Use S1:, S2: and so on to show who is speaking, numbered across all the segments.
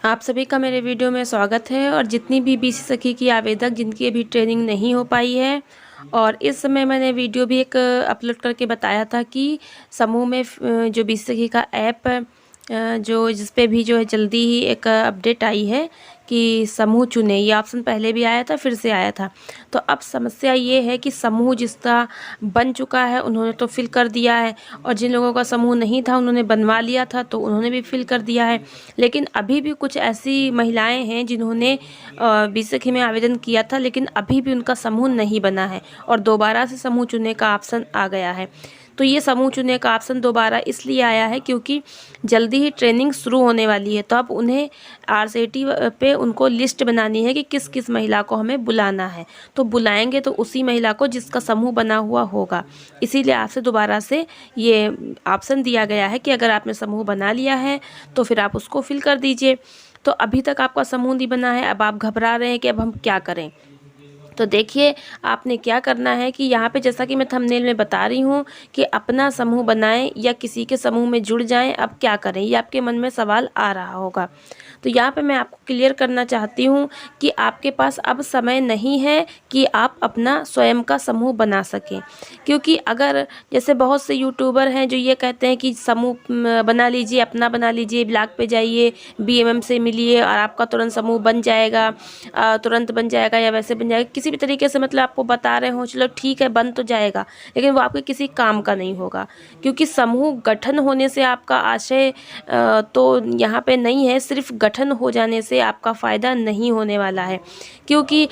S1: आप सभी का मेरे वीडियो में स्वागत है। और जितनी भी बीसी सखी की आवेदक जिनकी अभी ट्रेनिंग नहीं हो पाई है, और इस समय मैंने वीडियो भी एक अपलोड करके बताया था कि समूह में जो बीसी सखी का ऐप जो जिस पे भी जो है जल्दी ही एक अपडेट आई है कि समूह चुने, ये ऑप्शन पहले भी आया था फिर से आया था। तो अब समस्या ये है कि समूह जिसका बन चुका है उन्होंने तो फिल कर दिया है, और जिन लोगों का समूह नहीं था उन्होंने बनवा लिया था तो उन्होंने भी फिल कर दिया है। लेकिन अभी भी कुछ ऐसी महिलाएं हैं जिन्होंने बीसी में आवेदन किया था लेकिन अभी भी उनका समूह नहीं बना है और दोबारा से समूह चुनने का ऑप्शन आ गया है। तो ये समूह चुनने का ऑप्शन दोबारा इसलिए आया है क्योंकि जल्दी ही ट्रेनिंग शुरू होने वाली है। तो अब उन्हें आरसीटी पे उनको लिस्ट बनानी है कि किस किस महिला को हमें बुलाना है। तो बुलाएंगे तो उसी महिला को जिसका समूह बना हुआ होगा। इसीलिए आपसे दोबारा से ये ऑप्शन दिया गया है कि अगर आपने समूह बना लिया है तो फिर आप उसको फिल कर दीजिए। तो अभी तक आपका समूह नहीं बना है, अब आप घबरा रहे हैं कि अब हम क्या करें। तो देखिए आपने क्या करना है कि यहाँ पे जैसा कि मैं थंबनेल में बता रही हूँ कि अपना समूह बनाएं या किसी के समूह में जुड़ जाएं। अब क्या करें, ये आपके मन में सवाल आ रहा होगा। तो यहाँ पे मैं आपको क्लियर करना चाहती हूँ कि आपके पास अब समय नहीं है कि आप अपना स्वयं का समूह बना सकें। क्योंकि अगर जैसे बहुत से यूट्यूबर हैं जो ये कहते हैं कि समूह बना लीजिए, अपना बना लीजिए, ब्लॉग पे जाइए, बीएमएम से मिलिए और आपका तुरंत समूह बन जाएगा, तुरंत बन जाएगा या वैसे बन जाएगा, किसी भी तरीके से मतलब आपको बता रहे हो, चलो ठीक है बन तो जाएगा, लेकिन वो आपके किसी काम का नहीं होगा। क्योंकि समूह गठन होने से आपका आशय तो यहाँ पे नहीं है, सिर्फ गठन हो जाने से आपका फ़ायदा नहीं होने वाला है। क्योंकि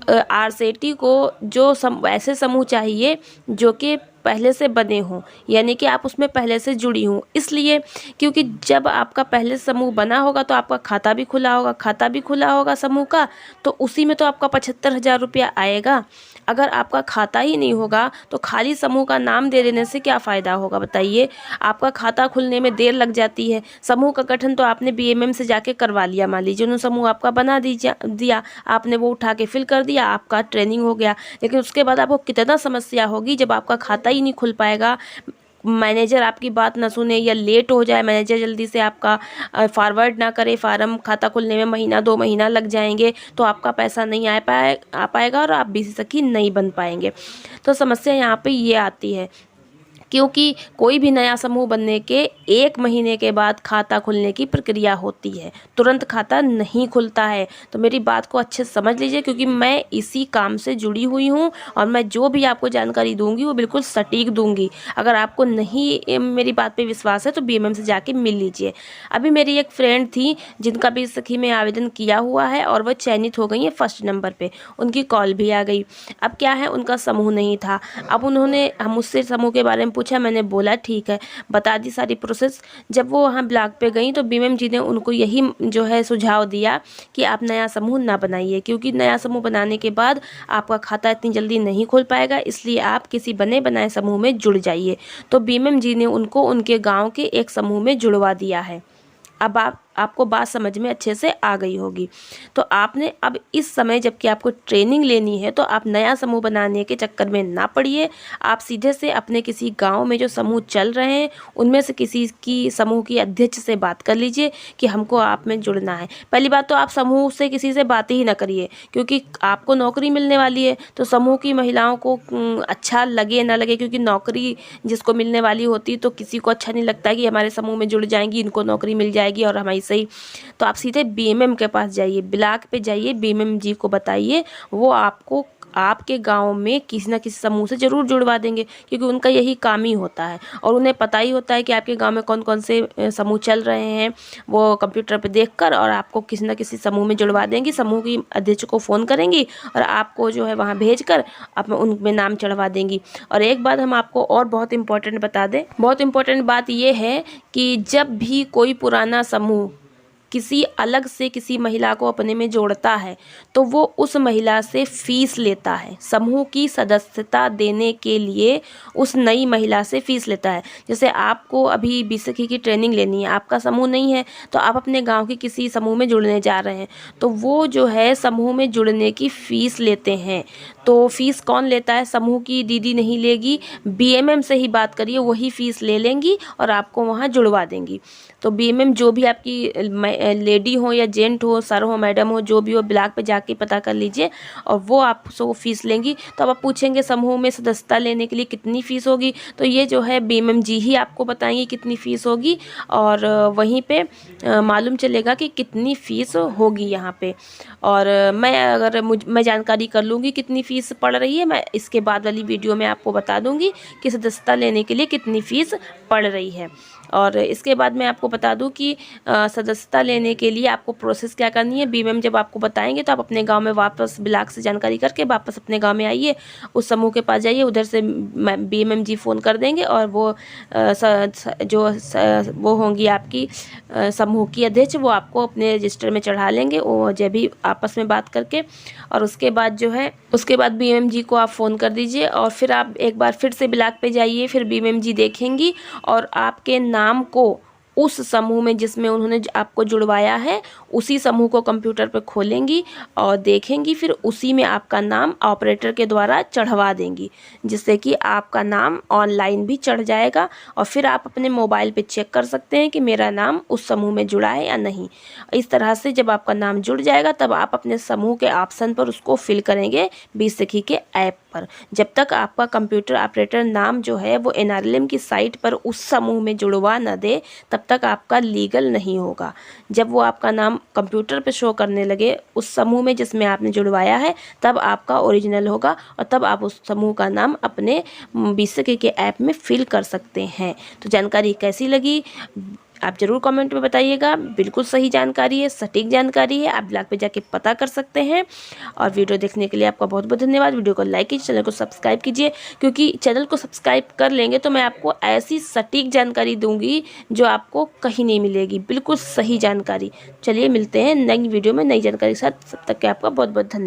S1: आरसीटी को जो ऐसे समूह चाहिए जो कि पहले से बने हों, यानी कि आप उसमें पहले से जुड़ी हों। इसलिए क्योंकि जब आपका पहले समूह बना होगा तो आपका खाता भी खुला होगा, खाता भी खुला होगा समूह का, तो उसी में तो आपका 75,000 रुपया आएगा। अगर आपका खाता ही नहीं होगा तो खाली समूह का नाम दे देने से क्या फ़ायदा होगा बताइए। आपका खाता खुलने में देर लग जाती है। समूह का गठन तो आपने बीएमएम से जाके करवा लिया, मान लीजिए उन्होंने समूह आपका बना दिया, आपने वो उठा के फिल कर दिया, आपका ट्रेनिंग हो गया। लेकिन उसके बाद आपको कितना समस्या होगी जब आपका खाता ही नहीं खुल पाएगा, मैनेजर आपकी बात ना सुने या लेट हो जाए, मैनेजर जल्दी से आपका फॉरवर्ड ना करे फार्म, खाता खुलने में महीना 2 महीना लग जाएंगे, तो आपका पैसा नहीं आ पाएगा और आप बीसी सखी नहीं बन पाएंगे। तो समस्या यहाँ पे ये आती है। क्योंकि कोई भी नया समूह बनने के 1 महीने के बाद खाता खुलने की प्रक्रिया होती है, तुरंत खाता नहीं खुलता है। तो मेरी बात को अच्छे से समझ लीजिए, क्योंकि मैं इसी काम से जुड़ी हुई हूँ और मैं जो भी आपको जानकारी दूंगी वो बिल्कुल सटीक दूंगी। अगर आपको नहीं मेरी बात पे विश्वास है तो बीएमएम से जाके मिल लीजिए। अभी मेरी एक फ्रेंड थी जिनका भी सखी में आवेदन किया हुआ है और वह चयनित हो गई है फर्स्ट नंबर पे, उनकी कॉल भी आ गई। अब क्या है, उनका समूह नहीं था। अब उन्होंने मुझसे समूह के बारे में पूछा, मैंने बोला ठीक है, बता दी सारी प्रोसेस। जब वो वहाँ ब्लॉग पे गई तो बीएमएम जी ने उनको यही जो है सुझाव दिया कि आप नया समूह ना बनाइए, क्योंकि नया समूह बनाने के बाद आपका खाता इतनी जल्दी नहीं खुल पाएगा, इसलिए आप किसी बने बनाए समूह में जुड़ जाइए। तो बीएमएम जी ने उनको उनके गाँव के एक समूह में जुड़वा दिया है। अब आपको बात समझ में अच्छे से आ गई होगी। तो आपने अब इस समय जबकि आपको ट्रेनिंग लेनी है तो आप नया समूह बनाने के चक्कर में ना पड़िए। आप सीधे से अपने किसी गांव में जो समूह चल रहे हैं उनमें से किसी की समूह की अध्यक्ष से बात कर लीजिए कि हमको आप में जुड़ना है। पहली बात तो आप समूह से किसी से बात ही ना करिए, क्योंकि आपको नौकरी मिलने वाली है। तो समूह की महिलाओं को अच्छा लगे ना लगे, क्योंकि नौकरी जिसको मिलने वाली होती तो किसी को अच्छा नहीं लगता है कि हमारे समूह में जुड़ जाएंगी, इनको नौकरी मिल जाएगी और हमारी सही। तो आप सीधे बीएमएम के पास जाइए, ब्लॉक पे जाइए, बीएमएम जी को बताइए, वो आपको आपके गांव में किसी न किसी समूह से ज़रूर जुड़वा देंगे, क्योंकि उनका यही काम ही होता है और उन्हें पता ही होता है कि आपके गांव में कौन कौन से समूह चल रहे हैं। वो कंप्यूटर पे देखकर और आपको किसी न किसी समूह में जुड़वा देंगी। समूह की अध्यक्ष को फ़ोन करेंगी और आपको जो है वहाँ भेज कर आप उनमें नाम चढ़वा देंगी। और एक बात हम आपको और बहुत इंपॉर्टेंट बता दें, बहुत इंपॉर्टेंट बात ये है कि जब भी कोई पुराना समूह किसी अलग से किसी महिला को अपने में जोड़ता है तो वो उस महिला से फीस लेता है। समूह की सदस्यता देने के लिए उस नई महिला से फीस लेता है। जैसे आपको अभी बीसी की ट्रेनिंग लेनी है, आपका समूह नहीं है तो आप अपने गांव के किसी समूह में जुड़ने जा रहे हैं, तो वो जो है समूह में जुड़ने की फ़ीस लेते हैं। तो फीस कौन लेता है? समूह की दीदी नहीं लेगी, बीएमएम से ही बात करिए, वही फ़ीस ले लेंगी और आपको वहाँ जुड़वा देंगी। तो बीएमएम जो भी आपकी लेडी हो या जेंट हो, सर हो, मैडम हो, जो भी हो, ब्लॉक पे जाके पता कर लीजिए और वो आपसे वो फ़ीस लेंगी। तो अब आप पूछेंगे समूह में सदस्यता लेने के लिए कितनी फ़ीस होगी, तो ये जो है बीएमएमजी ही आपको बताएंगी कितनी फ़ीस होगी और वहीं पे मालूम चलेगा कि कितनी फ़ीस होगी यहाँ पे। और मैं जानकारी कर लूँगी कितनी फ़ीस पड़ रही है, मैं इसके बाद वाली वीडियो में आपको बता दूँगी कि सदस्यता लेने के लिए कितनी फ़ीस पड़ रही है। और इसके बाद मैं आपको बता दूं कि सदस्यता लेने के लिए आपको प्रोसेस क्या करनी है। बीएमएम जब आपको बताएंगे तो आप अपने गांव में वापस ब्लॉक से जानकारी करके वापस अपने गांव में आइए, उस समूह के पास जाइए, उधर से बीएमएम जी फ़ोन कर देंगे और वो वो होंगी आपकी समूह की अध्यक्ष, वो आपको अपने रजिस्टर में चढ़ा लेंगे, वो जब भी आपस में बात करके। और उसके बाद जो है उसके बाद बीएमएम जी को आप फ़ोन कर दीजिए और फिर आप एक बार फिर से ब्लॉक पे जाइए, फिर बीएमएम जी देखेंगी और आपके नाम को उस समूह में जिसमें उन्होंने आपको जुड़वाया है उसी समूह को कंप्यूटर पर खोलेंगी और देखेंगी, फिर उसी में आपका नाम ऑपरेटर के द्वारा चढ़वा देंगी, जिससे कि आपका नाम ऑनलाइन भी चढ़ जाएगा और फिर आप अपने मोबाइल पे चेक कर सकते हैं कि मेरा नाम उस समूह में जुड़ा है या नहीं। इस तरह से जब आपका नाम जुड़ जाएगा तब आप अपने समूह के ऑप्शन पर उसको फिल करेंगे बीस सखी के ऐप पर। जब तक आपका कंप्यूटर ऑपरेटर नाम जो है वो एनआरएलएम की साइट पर उस समूह में जुड़वा न दे तब तक आपका लीगल नहीं होगा। जब वो आपका नाम कंप्यूटर पे शो करने लगे उस समूह में जिसमें आपने जुड़वाया है तब आपका ओरिजिनल होगा और तब आप उस समूह का नाम अपने बीसके के ऐप में फिल कर सकते हैं। तो जानकारी कैसी लगी आप ज़रूर कमेंट में बताइएगा। बिल्कुल सही जानकारी है, सटीक जानकारी है, आप ब्लॉग पे जाके पता कर सकते हैं। और वीडियो देखने के लिए आपका बहुत बहुत धन्यवाद। वीडियो को लाइक कीजिए, चैनल को सब्सक्राइब कीजिए, क्योंकि चैनल को सब्सक्राइब कर लेंगे तो मैं आपको ऐसी सटीक जानकारी दूंगी जो आपको कहीं नहीं मिलेगी, बिल्कुल सही जानकारी। चलिए मिलते हैं नई वीडियो में नई जानकारी के साथ, तब तक के आपका बहुत बहुत धन्यवाद।